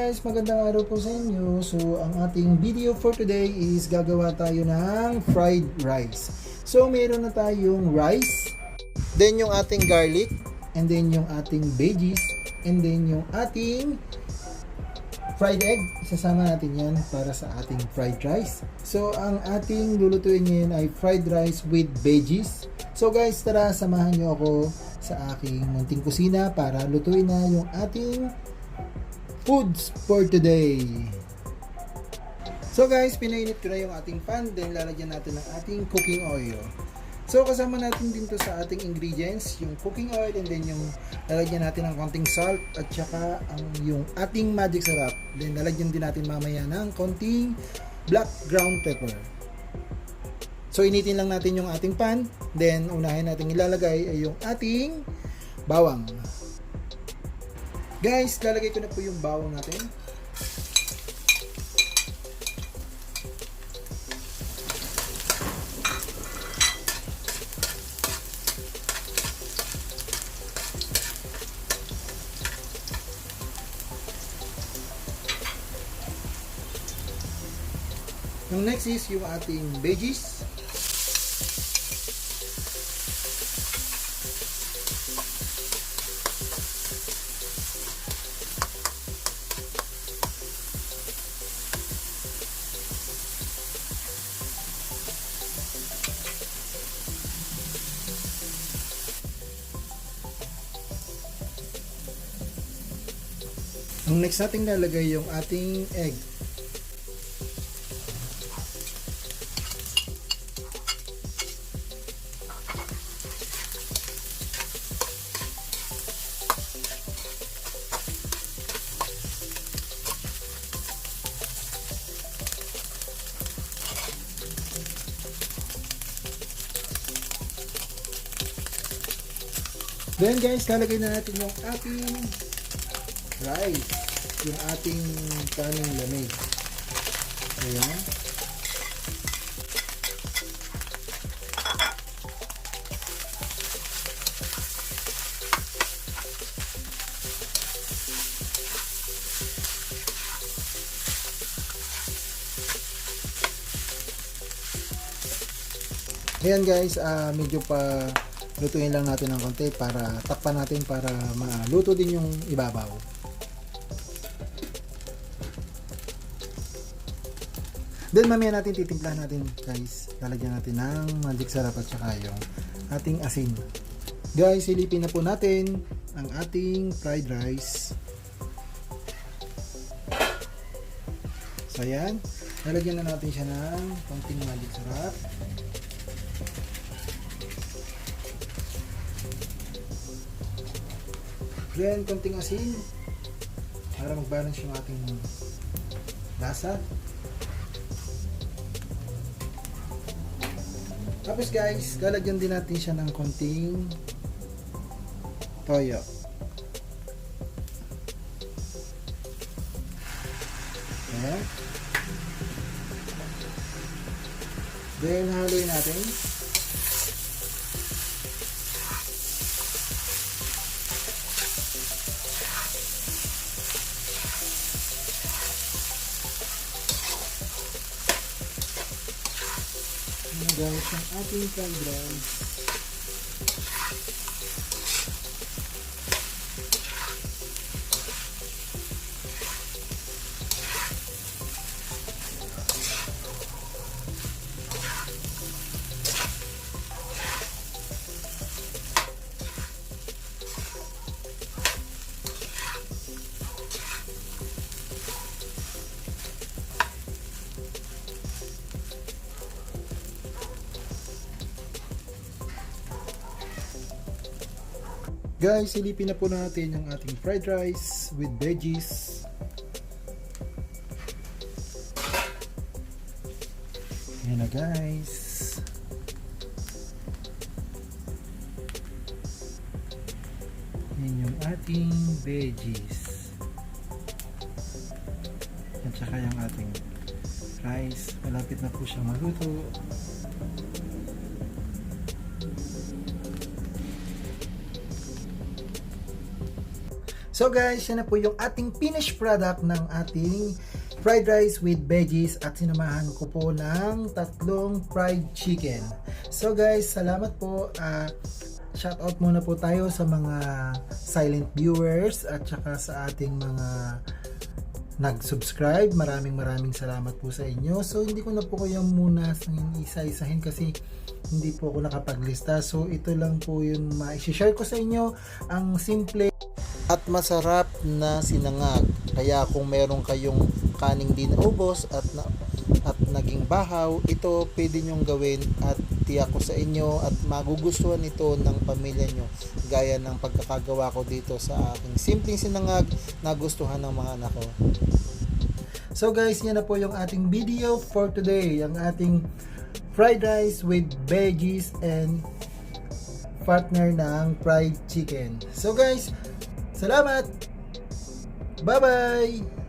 guys, magandang araw po sa inyo. So, ang ating video for today is gagawa tayo ng fried rice. So, meron na tayong rice, then yung ating garlic, and then yung ating veggies, and then yung ating fried egg. Isasama natin yan para sa ating fried rice. So, ang ating lulutuin ngayon ay fried rice with veggies. So guys, tara, samahan nyo ako sa aking munting kusina para lutuin na yung ating foods for today. So guys, pinainit ko na yung ating pan, then lalagyan natin ng ating cooking oil. So kasama natin din to sa ating ingredients, yung cooking oil, and then yung lalagyan natin ng konting salt at saka yung ating magic sarap. Then lalagyan din natin mamaya ng konting black ground pepper. So initin lang natin yung ating pan, then unahin natin ilalagay ay yung ating bawang. Guys, lalagay ko na po yung bawang natin. Yung next is yung ating veggies. Ang next nating lalagay yung ating egg. Then guys, lalagay na natin yung ating rice, yung ating kaning lamig. Ayan. Ayan guys, medyo pa lutuin lang natin ng konti para takpan natin para maluto din yung ibabaw. Then mamaya natin titimplahan natin guys. Lalagyan natin ng magic sarap at saka yung ating asin. Guys, silipin na po natin ang ating fried rice. So ayan, lalagyan na natin siya ng konting magic sarap. Then konting asin para mag-balance yung ating lasa. Tapos guys, lalagyan din natin siya ng konting toyo. Ayan. Then haluin natin. Guys, ang ating fried rice. Guys, silipin na po natin yung ating fried rice with veggies. Ayan na guys. Ayan yung ating veggies. At saka yung ating rice. Malapit na po siya maluto. So guys, yan na po yung ating finished product ng ating fried rice with veggies at sinamahan ko po ng 3 fried chicken. So guys, salamat po. Shoutout muna po tayo sa mga silent viewers at saka sa ating mga nag-subscribe. Maraming salamat po sa inyo. So hindi ko na po kayo muna isa-isahin kasi hindi po ako nakapaglista. So ito lang po yung ma-share ko sa inyo, ang simple at masarap na sinangag. Kaya kung meron kayong kaning di naubos at naging bahaw, ito pwede nyong gawin at tiyak ko sa inyo at magugustuhan ito ng pamilya nyo, gaya ng pagkakagawa ko dito sa aking simpleng sinangag na gustuhan ng mga anak ko. So guys, yan na po yung ating video for today, ang ating fried rice with veggies and partner ng fried chicken. So guys, salamat! Bye-bye!